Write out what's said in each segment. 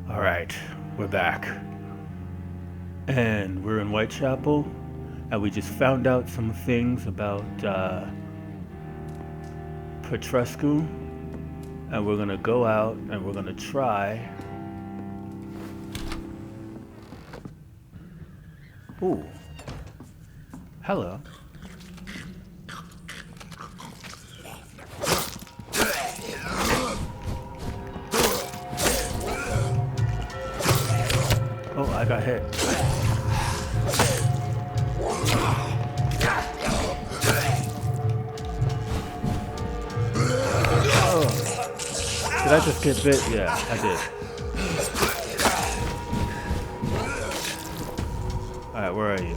Alright, we're back. And we're in Whitechapel, and we just found out some things about Petrescu, and we're gonna go out and we're gonna try. Ooh. Hello. Oh, I got hit. Oh. Did I just get bit? Yeah, I did. Alright, where are you?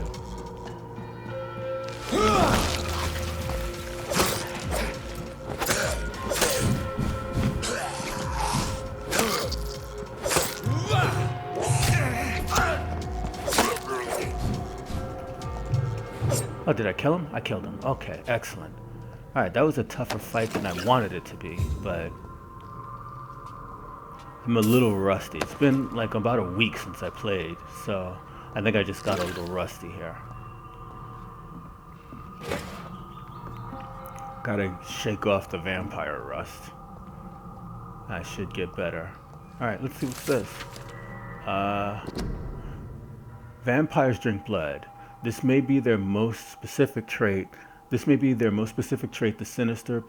Oh, did I kill him? I killed him. Okay, excellent. Alright, that was a tougher fight than I wanted it to be, but I'm a little rusty. It's been like about a week since I played, so I think I just got a little rusty here. Gotta shake off the vampire rust. I should get better. Alright, let's see what's this. Vampires drink blood. This may be their most specific trait. The sinister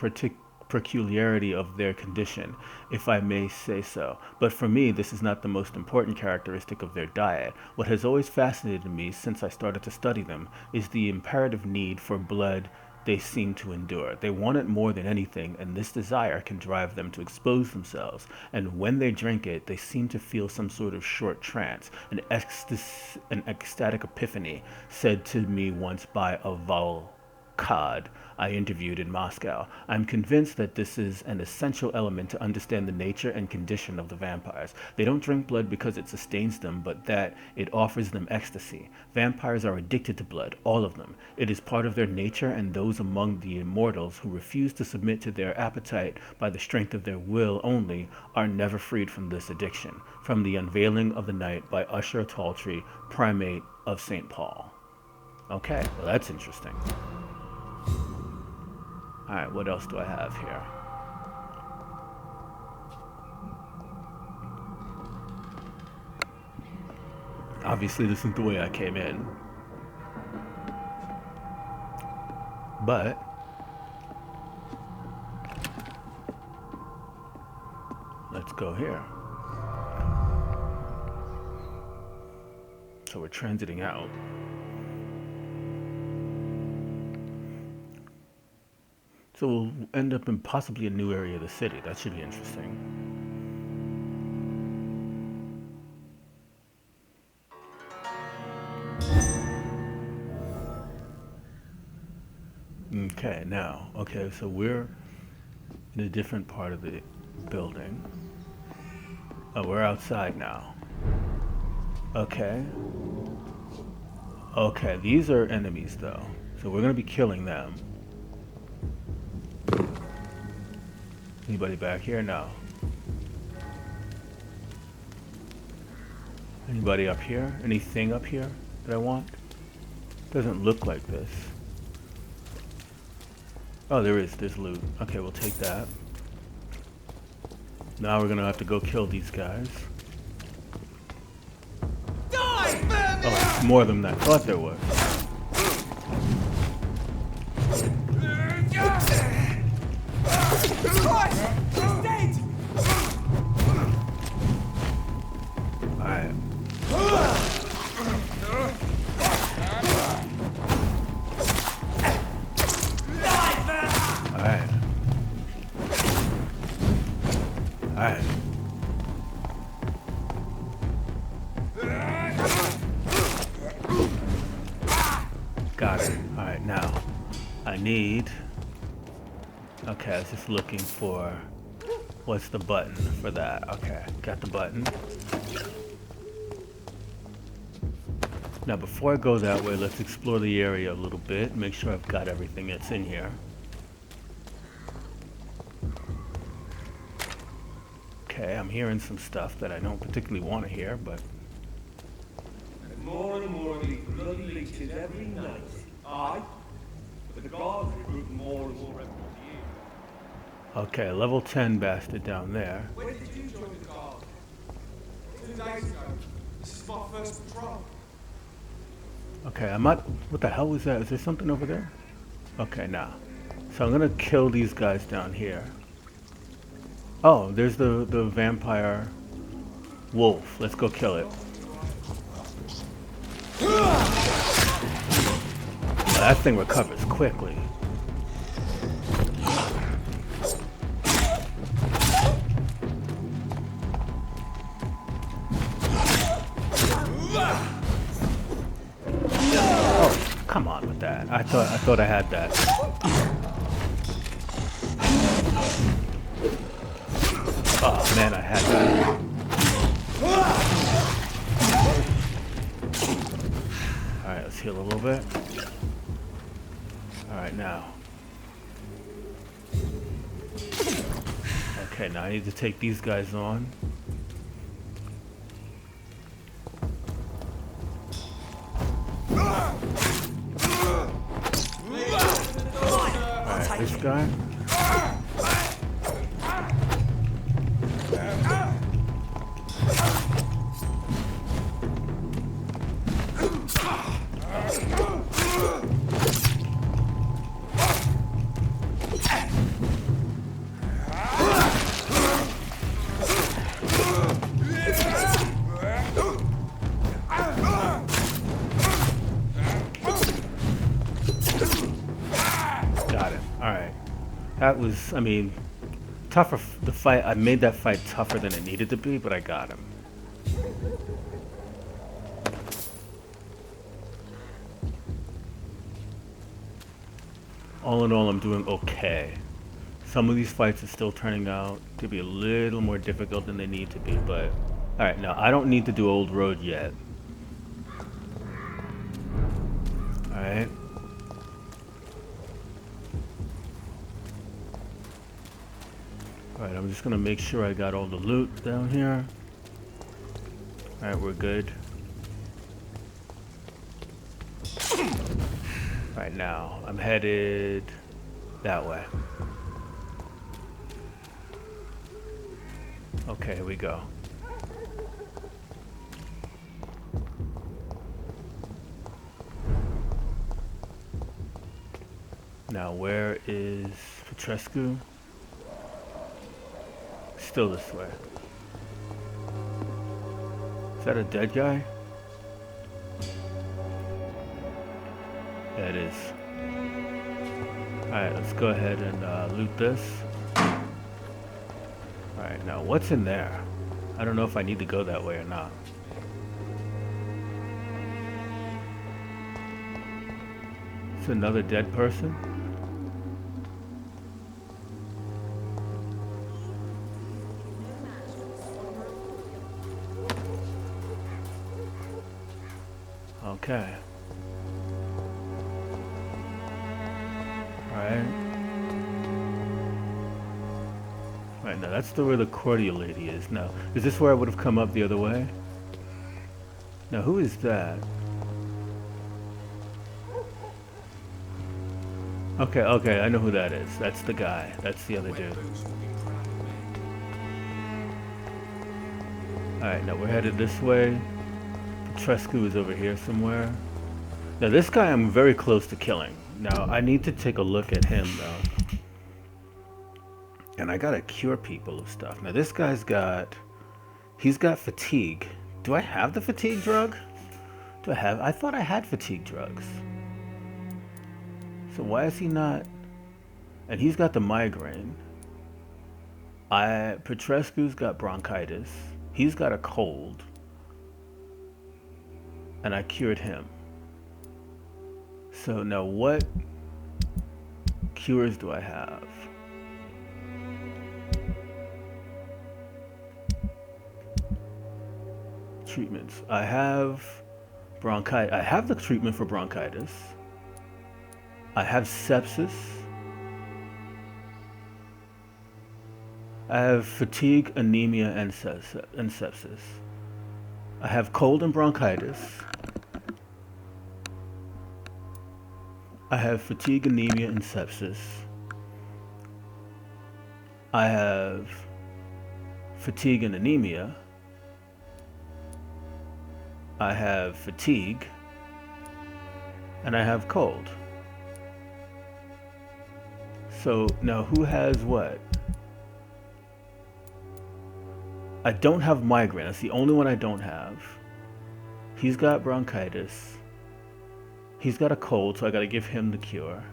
peculiarity of their condition, if I may say so. But for me, this is not the most important characteristic of their diet. What has always fascinated me since I started to study them is the imperative need for blood they seem to endure. They want it more than anything, and this desire can drive them to expose themselves. And when they drink it, they seem to feel some sort of short trance, an ecstatic epiphany, said to me once by a Volkod I interviewed in Moscow. I'm convinced that this is an essential element to understand the nature and condition of the vampires. They don't drink blood because it sustains them, but that it offers them ecstasy. Vampires are addicted to blood, all of them. It is part of their nature, and those among the immortals who refuse to submit to their appetite by the strength of their will only are never freed from this addiction. From the Unveiling of the Night by Usher Taltree, Primate of St. Paul. Okay, well that's interesting. Alright, what else do I have here? Obviously, this isn't the way I came in. But let's go here. So we're transiting out. So we'll end up in possibly a new area of the city. That should be interesting. Okay, now, so we're in a different part of the building. Oh, we're outside now. Okay, these are enemies though. So we're gonna be killing them. Anybody back here? No. Anybody up here? Anything up here that I want? Doesn't look like this. Oh, there's loot. Okay, we'll take that. Now we're gonna have to go kill these guys. Oh, it's more than I thought there was. Alright. Got it. Alright, now I need... Okay, I was just looking for... What's the button for that? Okay, got the button. Now before I go that way, let's explore the area a little bit. Make sure I've got everything that's in here. Okay, okay. I'm hearing some stuff that I don't particularly want to hear, but... More and more of these bloody leeches every night. Aye? But the guards recruit more and more every year. Okay, level 10 bastard down there. When did you join the guard? 2 days ago. This is my first patrol. Okay, I'm not... What the hell was that? Is there something over there? Okay, nah. So I'm gonna kill these guys down here. Oh, there's the vampire wolf. Let's go kill it. Oh, that thing recovers quickly. Oh, come on with that. I thought I had that. Oh man, I had that. Alright, let's heal a little bit. Alright, now. Okay, now I need to take these guys on. Alright, this guy. That was, I mean, tougher. The fight, I made that fight tougher than it needed to be, but I got him. All in all, I'm doing okay. Some of these fights are still turning out to be a little more difficult than they need to be, but... Alright, now, I don't need to do Old Road yet. Alright. Alright, I'm just gonna make sure I got all the loot down here. Alright, we're good. Alright, now, I'm headed that way. Okay, here we go. Now, where is Petrescu? Still this way. Is that a dead guy? Yeah, it is. Alright, let's go ahead and loot this. Alright, now what's in there? I don't know if I need to go that way or not. It's another dead person? Okay. Alright. Alright, now that's where the cordial lady is. Now, is this where I would have come up the other way? Now, who is that? Okay, okay, I know who that is. That's the guy. That's the other dude. Alright, now we're headed this way. Petrescu is over here somewhere. Now this guy I'm very close to killing. Now I need to take a look at him though. And I gotta cure people of stuff. Now this guy's got... He's got fatigue. Do I have the fatigue drug? Do I have... I thought I had fatigue drugs. So why is he not... And he's got the migraine. Petrescu's got bronchitis. He's got a cold. And I cured him. So now what cures do I have? Treatments. I have bronchitis. I have the treatment for bronchitis. I have sepsis. I have fatigue, anemia, and sepsis. I have cold and bronchitis. I have fatigue, anemia, and sepsis. I have fatigue and anemia. I have fatigue. And I have cold. So now who has what? I don't have migraine. That's the only one I don't have. He's got bronchitis. He's got a cold, so I gotta give him the cure.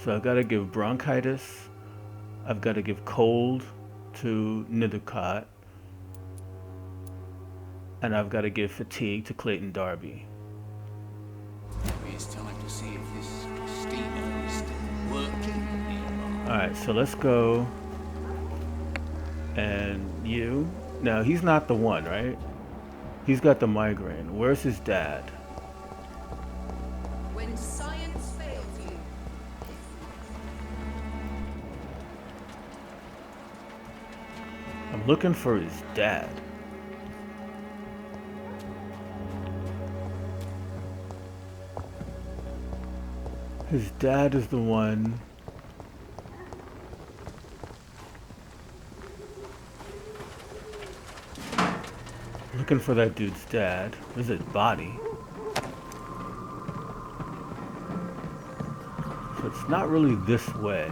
So I've gotta give bronchitis. I've gotta give cold to Nidukot. And I've gotta give fatigue to Clayton Darby. Maybe it's time to see if this Christina is still working. Alright, so let's go. And you. Now, he's not the one, right? He's got the migraine. Where's his dad? When science fails you. I'm looking for his dad. His dad is the one. Looking for that dude's dad. Where's his body? So it's not really this way.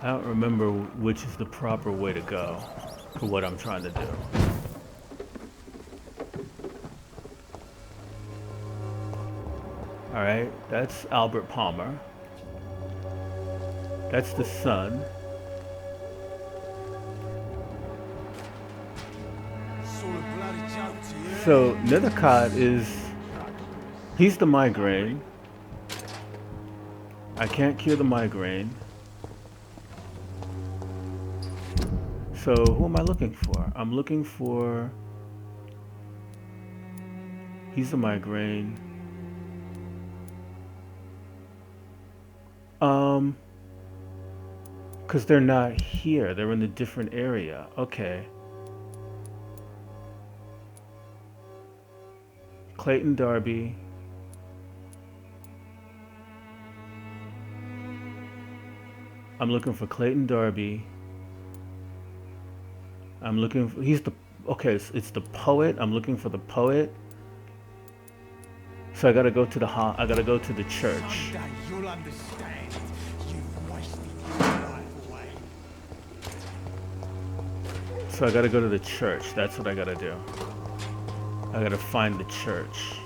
I don't remember which is the proper way to go for what I'm trying to do. Alright, that's Albert Palmer. That's the son. So Nidukot is, he's the migraine. I can't cure the migraine. So who am I looking for? I'm looking for, he's a migraine. Because they're not here. They're in a different area. Okay. Clayton Darby. I'm looking for Clayton Darby. I'm looking for, he's the, okay, it's the poet. I'm looking for the poet. So I gotta go to the I gotta go to the church. Someday you'll understand. You've wasted your life away. So I gotta go to the church. That's what I gotta do. I gotta find the church.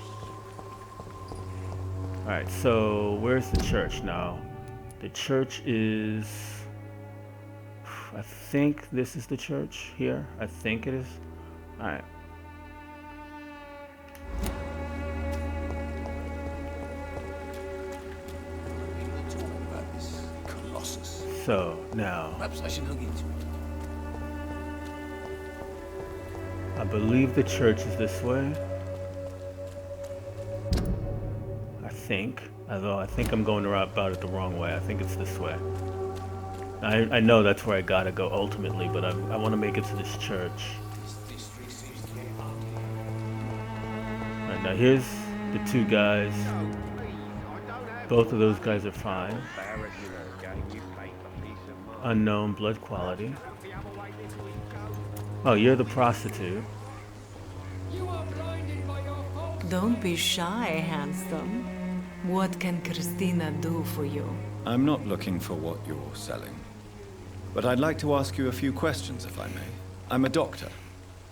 Alright, so where's the church now? The church is, I think this is the church here. I think it is. Alright. People talk about this colossus. So now, Perhaps I should look into it. I believe the church is this way. I think, although I think I'm going about it the wrong way. I think it's this way. I know that's where I gotta go ultimately, but I want to make it to this church. This district seems to be Alright, now here's the two guys. Both of those guys are fine. Unknown blood quality. Oh, you're the prostitute. Don't be shy, handsome. What can Christina do for you? I'm not looking for what you're selling. But I'd like to ask you a few questions, if I may. I'm a doctor.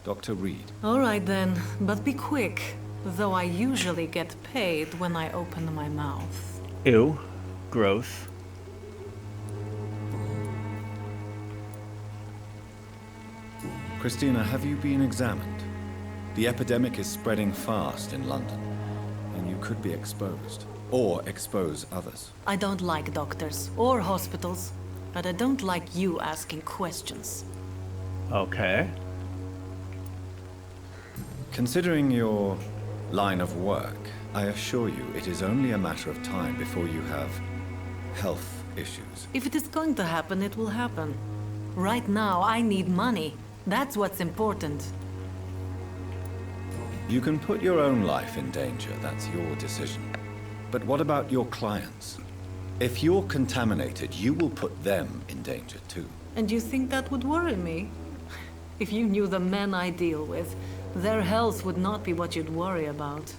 Dr. Reid. All right then, but be quick. Though I usually get paid when I open my mouth. Ew. Gross. Christina, have you been examined? The epidemic is spreading fast in London, and you could be exposed. Or expose others. I don't like doctors or hospitals, but I don't like you asking questions. Okay. Considering your line of work, I assure you it is only a matter of time before you have health issues. If it is going to happen, it will happen. Right now, I need money. That's what's important. You can put your own life in danger, that's your decision. But what about your clients? If you're contaminated, you will put them in danger too. And you think that would worry me? If you knew the men I deal with, their health would not be what you'd worry about.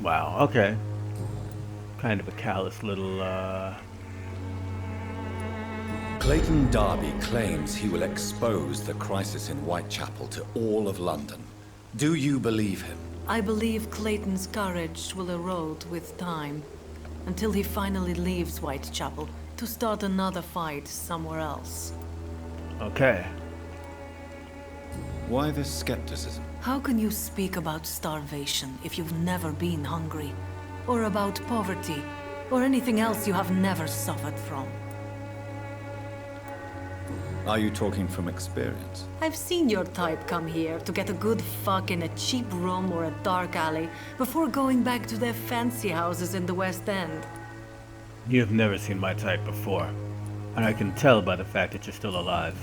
Wow, okay. Kind of a callous little, Clayton Darby claims he will expose the crisis in Whitechapel to all of London. Do you believe him? I believe Clayton's courage will erode with time, until he finally leaves Whitechapel to start another fight somewhere else. Okay. Why this skepticism? How can you speak about starvation if you've never been hungry? Or about poverty? Or anything else you have never suffered from? Are you talking from experience? I've seen your type come here to get a good fuck in a cheap room or a dark alley before going back to their fancy houses in the West End. You have never seen my type before, and I can tell by the fact that you're still alive.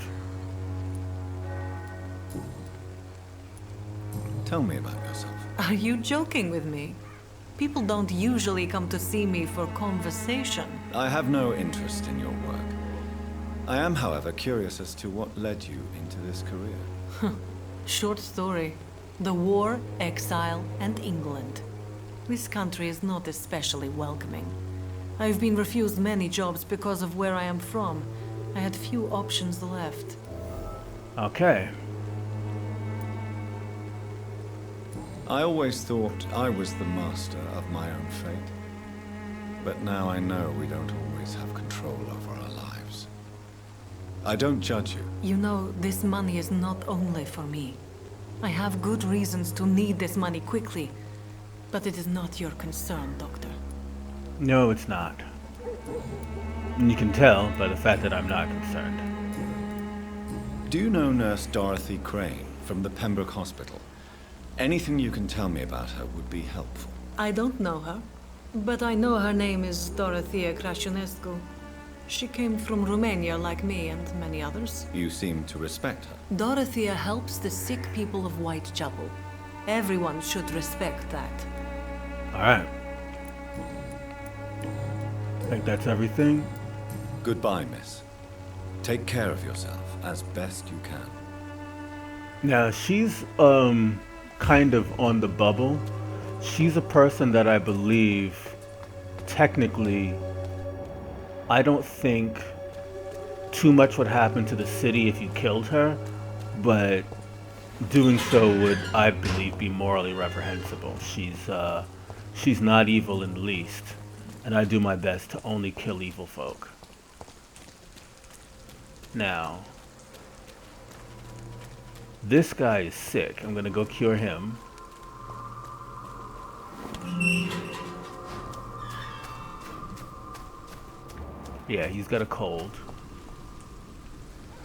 Tell me about yourself. Are you joking with me? People don't usually come to see me for conversation. I have no interest in your work. I am, however, curious as to what led you into this career. Short story. The war, exile, and England. This country is not especially welcoming. I've been refused many jobs because of where I am from. I had few options left. Okay. I always thought I was the master of my own fate. But now I know we don't always have control over our lives. I don't judge you. You know, this money is not only for me. I have good reasons to need this money quickly. But it is not your concern, Doctor. No, it's not. And you can tell by the fact that I'm not concerned. Do you know Nurse Dorothy Crane from the Pembroke Hospital? Anything you can tell me about her would be helpful. I don't know her, but I know her name is Dorothea Crăciunescu. She came from Romania like me and many others. You seem to respect her. Dorothea helps the sick people of Whitechapel. Everyone should respect that. Alright. I think that's everything. Goodbye, miss. Take care of yourself as best you can. Now, she's, kind of on the bubble. She's a person that I believe, technically, I don't think too much would happen to the city if you killed her, but doing so would, I believe, be morally reprehensible. She's not evil in the least, and I do my best to only kill evil folk. Now, this guy is sick. I'm gonna go cure him. Yeah, he's got a cold.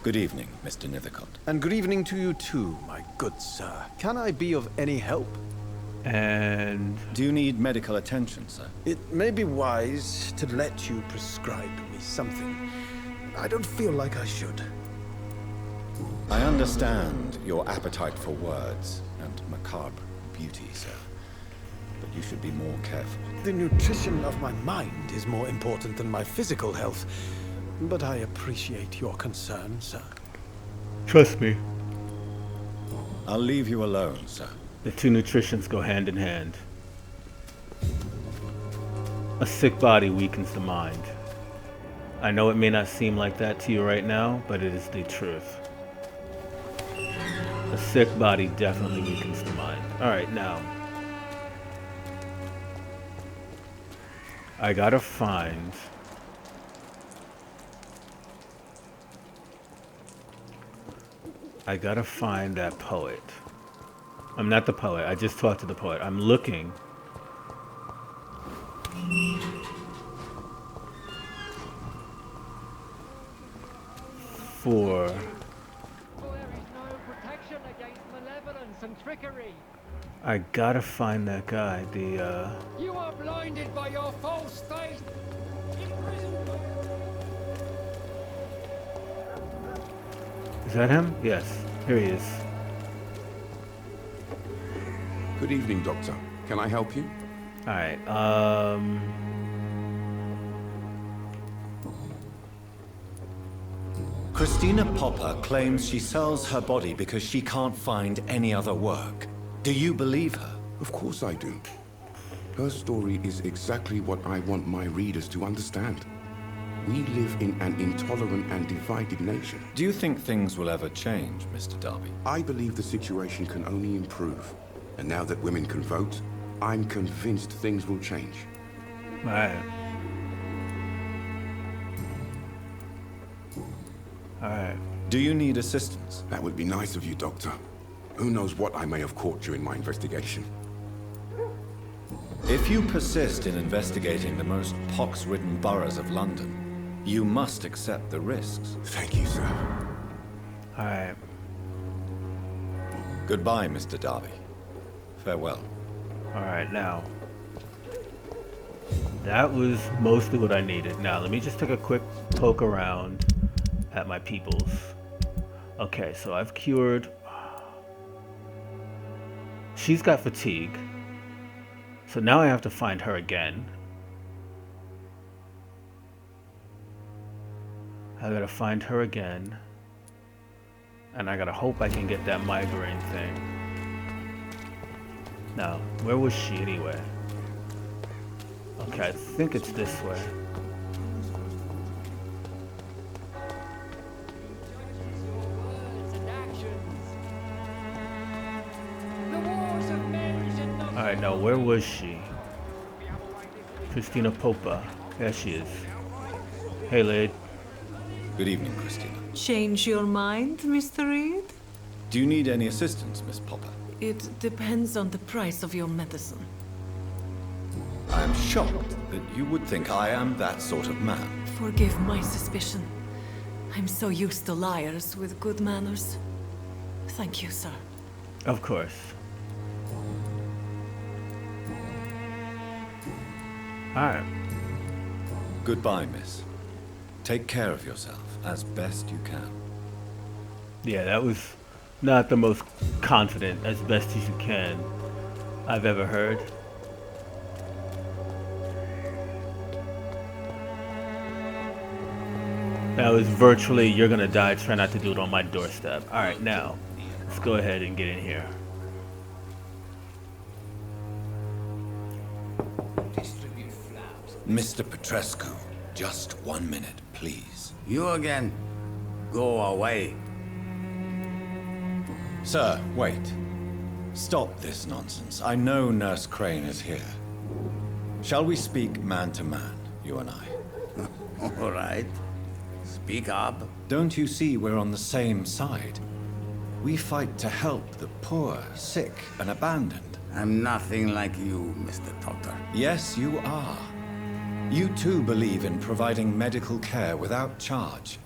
Good evening, Mr. Nethercott. And good evening to you too, my good sir. Can I be of any help? And Do you need medical attention, sir? It may be wise to let you prescribe me something. I don't feel like I should. I understand your appetite for words and macabre beauty, sir. But you should be more careful. The nutrition of my mind is more important than my physical health. But I appreciate your concern, sir. trust me, I'll leave you alone, sir. the two nutritions go hand in hand. A sick body weakens the mind. I know it may not seem like that to you right now, but it is the truth. A sick body definitely weakens the mind. Alright, now. I gotta find... that poet. I'm not the poet, I just talked to the poet. I'm looking... for... There is no protection against malevolence and trickery. I gotta find that guy. You are blinded by your false faith. Is that him? Yes. Here he is. Good evening, Doctor. Can I help you? All right. Christina Popper claims she sells her body because she can't find any other work. Do you believe her? Of course I do. Her story is exactly what I want my readers to understand. We live in an intolerant and divided nation. Do you think things will ever change, Mr. Darby? I believe the situation can only improve. And now that women can vote, I'm convinced things will change. All right. All right. Do you need assistance? That would be nice of you, Doctor. Who knows what I may have caught during my investigation. If you persist in investigating the most pox-ridden boroughs of London, you must accept the risks. Thank you, sir. All right. Goodbye, Mr. Darby. Farewell. All right. Now, that was mostly what I needed. Now, let me just take a quick poke around at my peoples. Okay, so I've cured. She's got fatigue. So now I have to find her again. I gotta find her again. And I gotta hope I can get that migraine thing. Now, where was she anyway? Okay, I think it's this way. Alright, now where was she? Christina Popper. There she is. Hey, Reid. Good evening, Christina. Change your mind, Mr. Reid? Do you need any assistance, Miss Popper? It depends on the price of your medicine. I am shocked that you would think I am that sort of man. Forgive my suspicion. I'm so used to liars with good manners. Thank you, sir. Of course. Alright. Goodbye, miss. Take care of yourself as best you can. Yeah, that was not the most confident, as best as you can, I've ever heard. That was virtually, you're gonna die, try not to do it on my doorstep. Alright, now, let's go ahead and get in here. Mr. Petrescu, just 1 minute, please. You again? Go away. Sir, wait. Stop this nonsense. I know Nurse Crane is here. Shall we speak man to man, you and I? All right. Speak up. Don't you see we're on the same side? We fight to help the poor, sick, and abandoned. I'm nothing like you, Mr. Doctor. Yes, you are. You too believe in providing medical care without charge.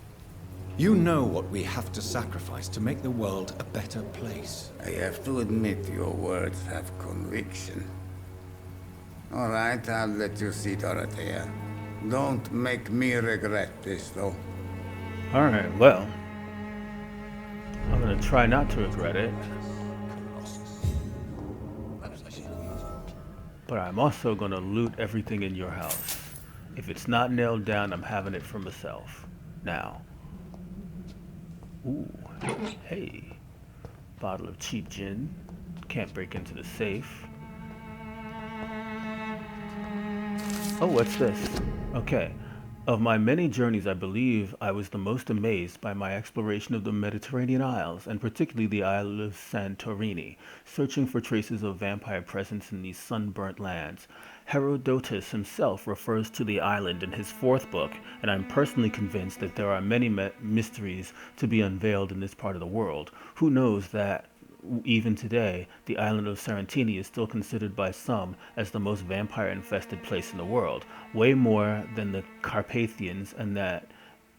You know what we have to sacrifice to make the world a better place. I have to admit your words have conviction. All right, I'll let you see Dorothea. Don't make me regret this, though. Alright, well, I'm gonna try not to regret it. But I'm also gonna loot everything in your house. If it's not nailed down, I'm having it for myself. Now. Ooh, hey. Bottle of cheap gin. Can't break into the safe. Oh, what's this? Okay. Of my many journeys, I believe I was the most amazed by my exploration of the Mediterranean Isles, and particularly the isle of Santorini, searching for traces of vampire presence in these sunburnt lands. Herodotus himself refers to the island in his 4th book, and I'm personally convinced that there are many mysteries to be unveiled in this part of the world. Who knows that even today, the island of Sarantini is still considered by some as the most vampire-infested place in the world, way more than the Carpathians, and that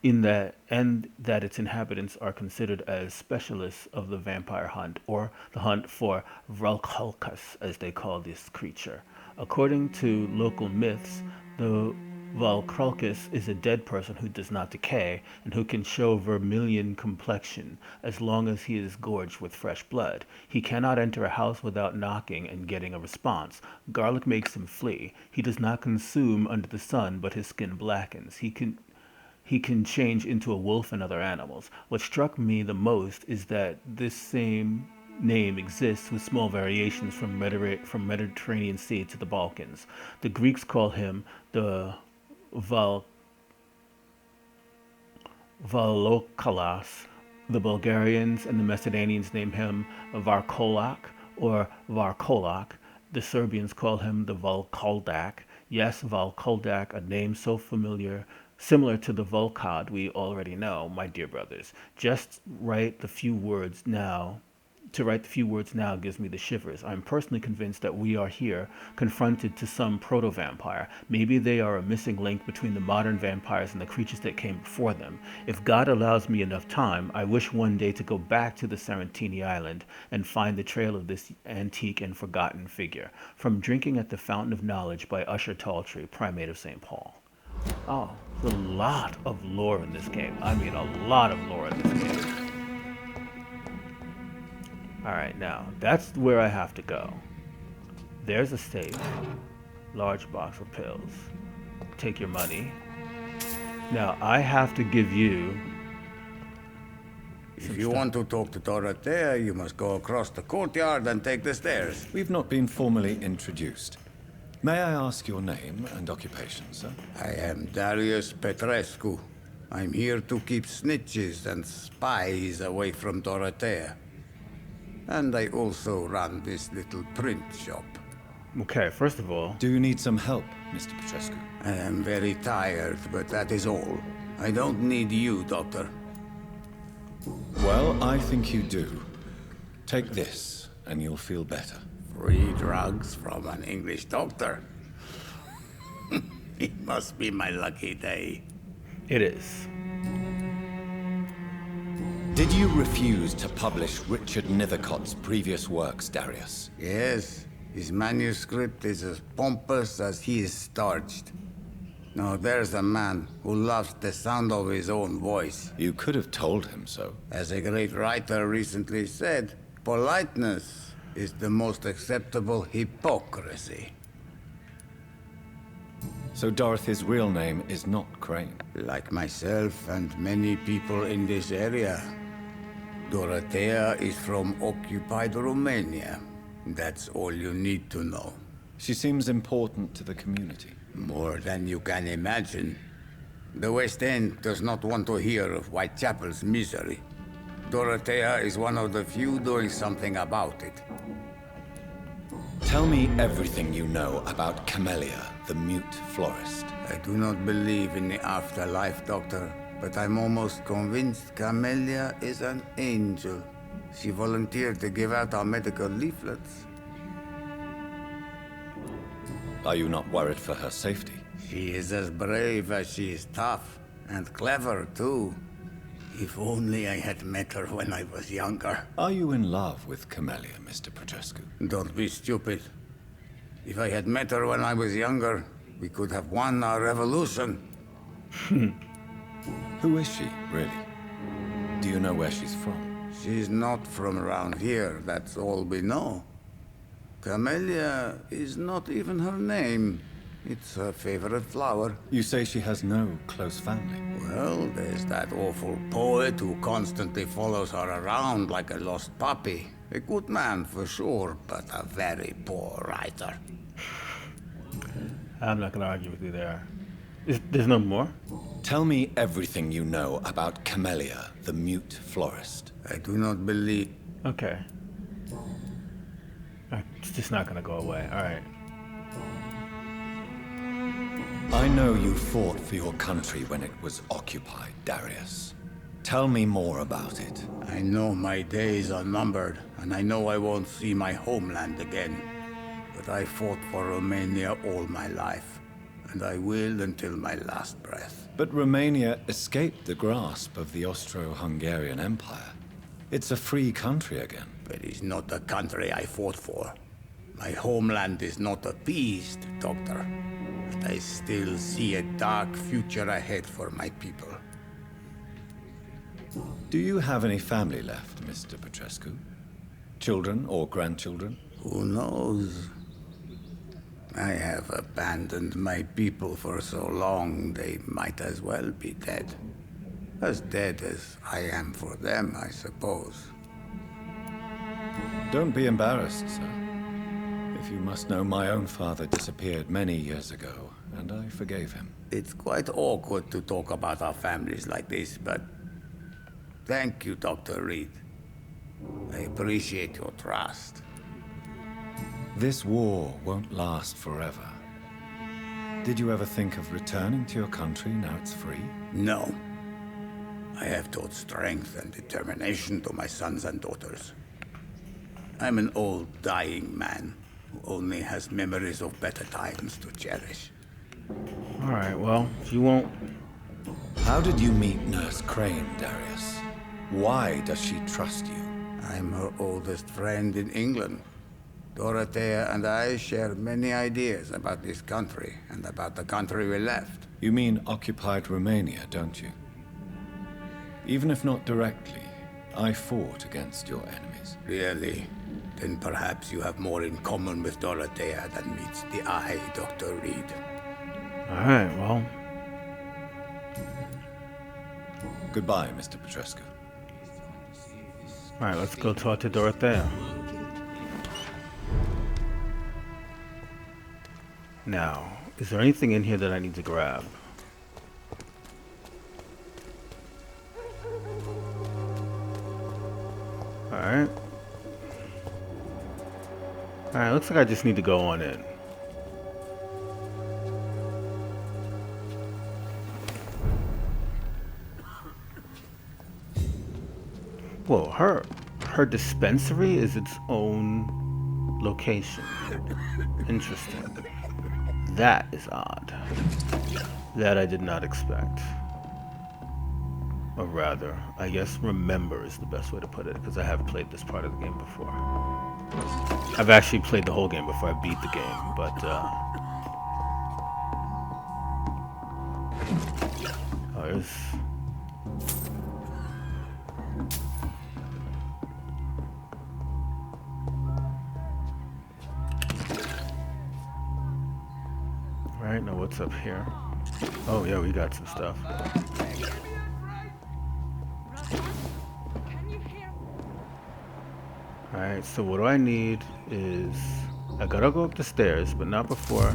that its inhabitants are considered as specialists of the vampire hunt, or the hunt for Valkalkas, as they call this creature. According to local myths, the Valkalkas is a dead person who does not decay and who can show vermilion complexion as long as he is gorged with fresh blood. He cannot enter a house without knocking and getting a response. Garlic makes him flee. He does not consume under the sun, but his skin blackens. He can change into a wolf and other animals. What struck me the most is that this same name exists with small variations from Mediterranean Sea to the Balkans. The Greeks call him the Val Valokalas. The Bulgarians and the Macedonians name him Varkolak or Varkolak. The Serbians call him the Valkaldak. Yes, Valkaldak, a name so similar to the Volkod we already know, my dear brothers. Just write the few words now. To write the few words now gives me the shivers. I'm personally convinced that we are here confronted to some proto-vampire. Maybe they are a missing link between the modern vampires and the creatures that came before them. If God allows me enough time, I wish one day to go back to the Sarantini Island and find the trail of this antique and forgotten figure. From Drinking at the Fountain of Knowledge by Usher Taltree, Primate of St. Paul. Oh, there's a lot of lore in this game. I mean, a lot of lore in this game. Alright, now, that's where I have to go. There's a safe. Large box of pills. Take your money. Now, I have to give you... If you want to talk to Dorothea, you must go across the courtyard and take the stairs. We've not been formally introduced. May I ask your name and occupation, sir? I am Darius Petrescu. I'm here to keep snitches and spies away from Dorothea. And I also run this little print shop. Okay, first of all... Do you need some help, Mr. Petrescu? I am very tired, but that is all. I don't need you, Doctor. Well, I think you do. Take this, and you'll feel better. Free drugs from an English doctor? It must be my lucky day. It is. Did you refuse to publish Richard Nethercott's previous works, Darius? Yes, his manuscript is as pompous as he is starched. Now there's a man who loves the sound of his own voice. You could have told him so. As a great writer recently said, politeness is the most acceptable hypocrisy. So Dorothy's real name is not Crane? Like myself and many people in this area, Dorothea is from occupied Romania. That's all you need to know. She seems important to the community. More than you can imagine. The West End does not want to hear of Whitechapel's misery. Dorothea is one of the few doing something about it. Tell me everything you know about Camellia, the mute florist. I do not believe in the afterlife, Doctor, but I'm almost convinced Camellia is an angel. She volunteered to give out our medical leaflets. Are you not worried for her safety? She is as brave as she is tough, and clever, too. If only I had met her when I was younger. Are you in love with Camellia, Mr. Petrescu? Don't be stupid. If I had met her when I was younger, we could have won our revolution. Who is she, really? Do you know where she's from? She's not from around here, that's all we know. Camellia is not even her name. It's her favorite flower. You say she has no close family. Well, there's that awful poet who constantly follows her around like a lost puppy. A good man for sure, but a very poor writer. I'm not going to argue with you there. There's no more? Tell me everything you know about Camellia, the mute florist. I do not believe... Okay. It's just not going to go away. All right. I know you fought for your country when it was occupied, Darius. Tell me more about it. I know my days are numbered, and I know I won't see my homeland again. But I fought for Romania all my life, and I will until my last breath. But Romania escaped the grasp of the Austro-Hungarian Empire. It's a free country again. But it's not the country I fought for. My homeland is not appeased, Doctor. But I still see a dark future ahead for my people. Do you have any family left, Mr. Petrescu? Children or grandchildren? Who knows? I have abandoned my people for so long, they might as well be dead. As dead as I am for them, I suppose. Don't be embarrassed, sir. If you must know, my own father disappeared many years ago, and I forgave him. It's quite awkward to talk about our families like this, but thank you, Dr. Reid. I appreciate your trust. This war won't last forever. Did you ever think of returning to your country now it's free? No. I have taught strength and determination to my sons and daughters. I'm an old, dying man who only has memories of better times to cherish. Alright, well, if you won't... How did you meet Nurse Crane, Darius? Why does she trust you? I'm her oldest friend in England. Dorothea and I share many ideas about this country and about the country we left. You mean occupied Romania, don't you? Even if not directly, I fought against your enemies. Really? Then perhaps you have more in common with Dorothea than meets the eye, Dr. Reid. Alright, well... Goodbye, Mr. Petrescu. Alright, let's go talk to Dorothea. Now, is there anything in here that I need to grab? Alright. Alright, looks like I just need to go on in. Whoa, her dispensary is its own location. Interesting. That is odd. That I did not expect. Or rather, I guess remember is the best way to put it, because I have played this part of the game before. I've actually played the whole game before I beat the game, but oh, there's... Right, now what's up here? Oh yeah, we got some stuff. Alright, so what I need is... I gotta go up the stairs, but not before.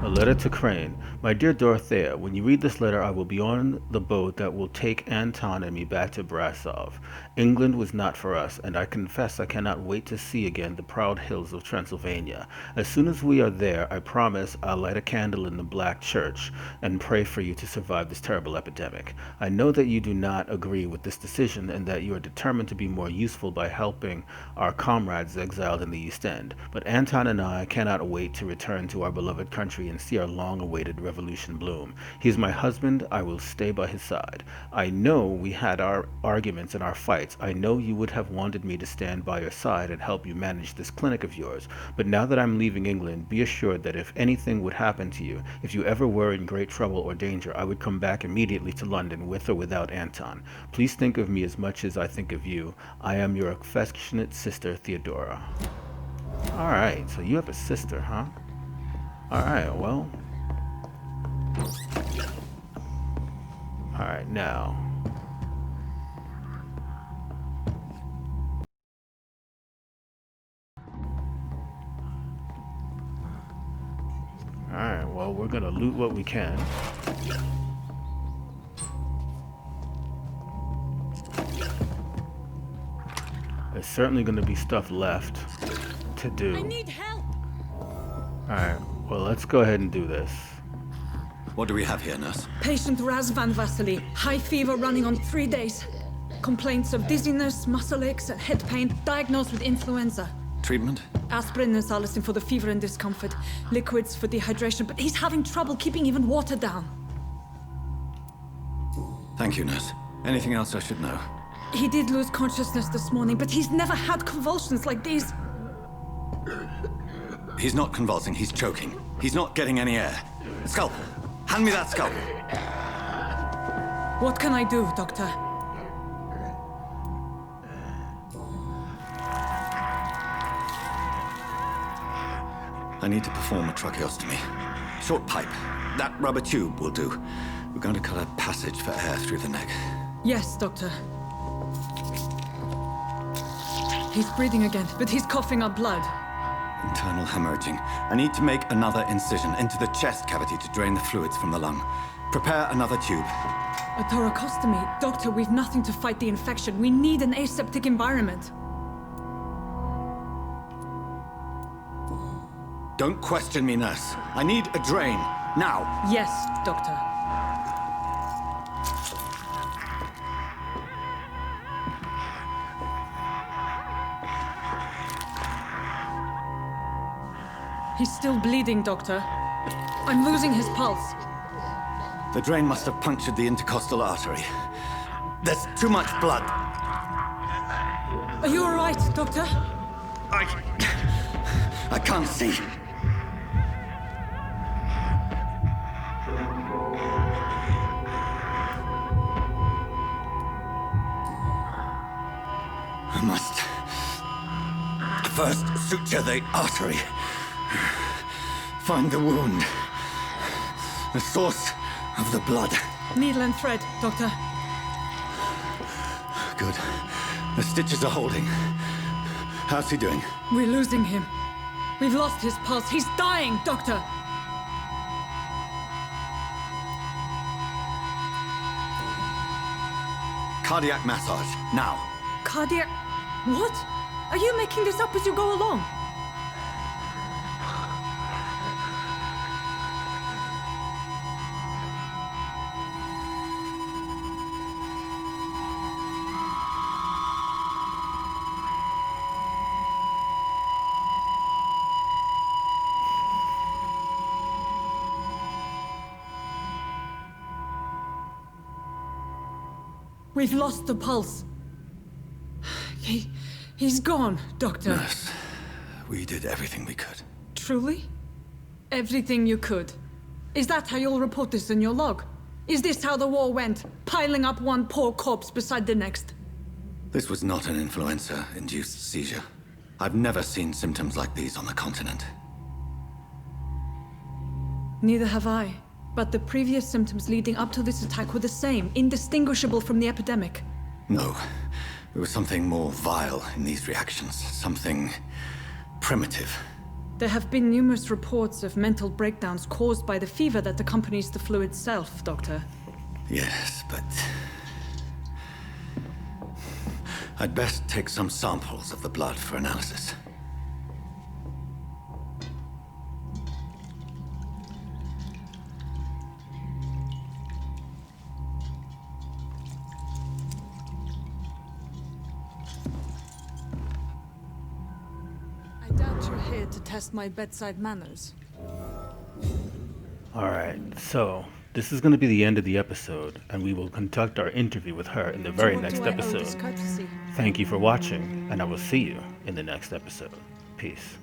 A letter to Crane. My dear Dorothea, when you read this letter, I will be on the boat that will take Anton and me back to Brasov. England was not for us, and I confess I cannot wait to see again the proud hills of Transylvania. As soon as we are there, I promise I'll light a candle in the Black Church and pray for you to survive this terrible epidemic. I know that you do not agree with this decision and that you are determined to be more useful by helping our comrades exiled in the East End, but Anton and I cannot wait to return to our beloved country and see our long-awaited revolution bloom. He is my husband. I will stay by his side. I know we had our arguments and our fights. I know you would have wanted me to stand by your side and help you manage this clinic of yours, but now that I'm leaving England, be assured that if anything would happen to you, if you ever were in great trouble or danger, I would come back immediately to London with or without Anton. Please think of me as much as I think of you. I am your affectionate sister, Theodora. Alright, so you have a sister, huh? Alright, well. Alright, now. Alright, well, we're gonna loot what we can. There's certainly gonna be stuff left to do. I need help. Alright, well, let's go ahead and do this. What do we have here, nurse? Patient Razvan Vasily. High fever running on 3 days. Complaints of dizziness, muscle aches, and head pain. Diagnosed with influenza. Treatment? Aspirin and salicin for the fever and discomfort. Liquids for dehydration, but he's having trouble keeping even water down. Thank you, nurse. Anything else I should know? He did lose consciousness this morning, but he's never had convulsions like these. He's not convulsing, he's choking. He's not getting any air. Scalpel! Hand me that scalpel! What can I do, Doctor? I need to perform a tracheostomy. Short pipe. That rubber tube will do. We're going to cut a passage for air through the neck. Yes, Doctor. He's breathing again, but he's coughing up blood. Internal hemorrhaging. I need to make another incision into the chest cavity to drain the fluids from the lung. Prepare another tube. A thoracostomy? Doctor, we've nothing to fight the infection. We need an aseptic environment. Don't question me, nurse. I need a drain. Now. Yes, Doctor. He's still bleeding, Doctor. I'm losing his pulse. The drain must have punctured the intercostal artery. There's too much blood. Are you all right, Doctor? I can't see. I must first suture the artery. Find the wound. The source of the blood. Needle and thread, Doctor. Good. The stitches are holding. How's he doing? We're losing him. We've lost his pulse. He's dying, Doctor! Cardiac massage, now. Cardiac... What? Are you making this up as you go along? We've lost the pulse. He's gone, Doctor. Nurse, we did everything we could. Truly? Everything you could? Is that how you'll report this in your log? Is this how the war went? Piling up one poor corpse beside the next? This was not an influenza-induced seizure. I've never seen symptoms like these on the continent. Neither have I. But the previous symptoms leading up to this attack were the same, indistinguishable from the epidemic. No. There was something more vile in these reactions. Something primitive. There have been numerous reports of mental breakdowns caused by the fever that accompanies the flu itself, Doctor. Yes, but... I'd best take some samples of the blood for analysis. I doubt you're here to test my bedside manners. Alright, so this is going to be the end of the episode, and we will conduct our interview with her in the very next episode. Thank you for watching, and I will see you in the next episode. Peace.